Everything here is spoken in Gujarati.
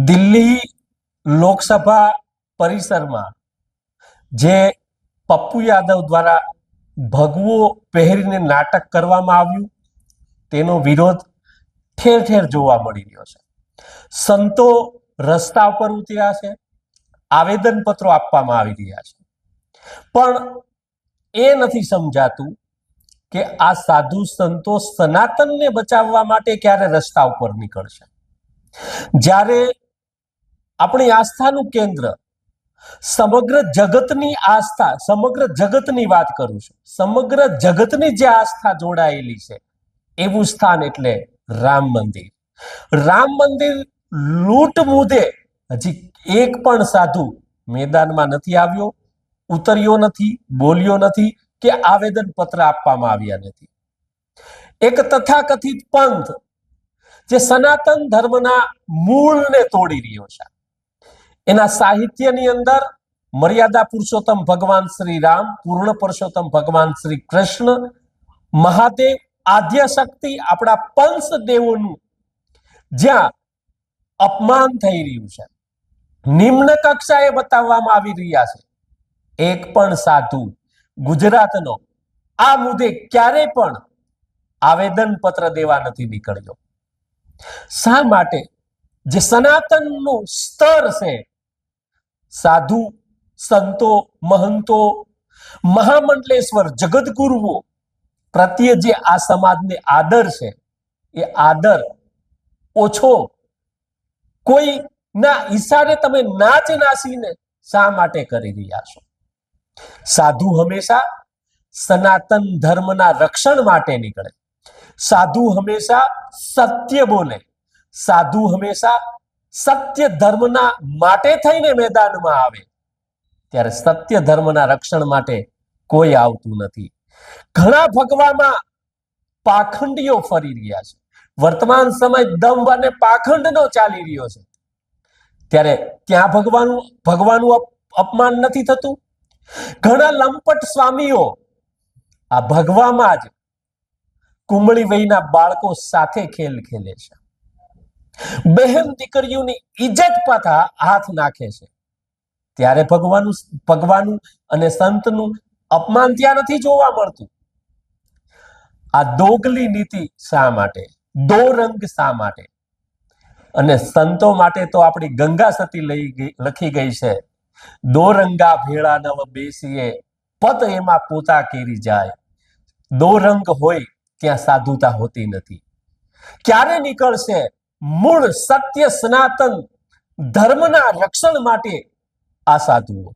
દિલ્હી લોકસભા પરિસરમાં જે પપ્પુ યાદવ દ્વારા ભગવો પહેરીને નાટક કરવામાં આવ્યું તેનો વિરોધ ઠેર ઠેર જોવા મળી રહ્યો છે. સંતો રસ્તા પર ઉતર્યા છે, આવેદનપત્રો આપવામાં આવી રહ્યા છે, પણ એ નથી સમજાતું કે આ સાધુ સંતો સનાતનને બચાવવા માટે ક્યારે રસ્તા ઉપર નીકળશે. જ્યારે આપણી આસ્થાનું કેન્દ્ર સમગ્ર જગતની આસ્થા, સમગ્ર જગતની વાત કરું છું, સમગ્ર જગતની જે આસ્થા જોડાયેલી છે એવું સ્થાન એટલે રામ મંદિર. રામ મંદિર લૂંટ મુદ્દે હજી એક પણ સાધુ મેદાનમાં નથી આવ્યો, ઉતર્યો નથી, બોલ્યો નથી કે આવેદન પત્ર આપવામાં આવ્યા નથી. એક તથાકથિત પંથ જે સનાતન ધર્મના મૂળને તોડી રહ્યો છે, એના સાહિત્યની અંદર મર્યાદા પુરુષોત્તમ ભગવાન શ્રી રામ, પૂર્ણ પુરુષોત્તમ ભગવાન શ્રી કૃષ્ણ, મહાદેવ, આદ્ય શક્તિ, આપણા પંચદેવોનું જ્યાં અપમાન થઈ રહ્યું છે, નિમ્ન કક્ષાએ બતાવવામાં આવી રહ્યા છે, એક પણ સાધુ ગુજરાતનો આ મુદ્દે ક્યારેય પણ આવેદન પત્ર દેવા નથી નીકળ્યો. શા માટે? જે સનાતનનું સ્તર છે, સાધુ સંતો, મહંતો, મહામંડલેશ્વર, જગતગુરુઓ પ્રત્યે જે આ સમાજને આદર છે, એ આદર ઓછો કોઈના ઈશારે તમે નાચ નાસીને શા માટે કરી રહ્યા છો? સાધુ હંમેશા સનાતન ધર્મના રક્ષણ માટે નીકળે, સાધુ હંમેશા સત્ય બોલે, સાધુ હંમેશા સત્ય ધર્મના માટે થઈને મેદાનમાં આવે. ત્યારે સત્ય ધર્મના રક્ષણ માટે કોઈ આવતું નથી. ઘણા ભગવામાં પાખંડીઓ ફરી રહ્યા છે. વર્તમાન સમય દંભ અને પાખંડનો ચાલી રહ્યો છે, ત્યારે ત્યાં ભગવાનું અપમાન નથી થતું. ઘણા લંપટ સ્વામીઓ આ ભગવામાં જ કુંબળી વયના બાળકો સાથે ખેલ ખેલે છે, બહેન દીકરીઓની ઇજ્જત પાછા હાથ નાખે છે. ત્યારે ભગવાનું અને સંતનું અપમાન ત્યાં નથી જોવા મળતું. આ દોગલી નીતિ શા માટે? દો રંગ શા માટે? અને સંતો માટે તો આપણી ગંગા સતી લખી ગઈ છે, દો રંગા ભેળા નવ બેસીએ, પત એમાં પોતા કેરી જાય. દો રંગ હોય ત્યાં સાધુતા હોતી નથી. ક્યારે નીકળશે મૂળ સત્ય સનાતન ધર્મના રક્ષણ માટે આ સાધુઓ?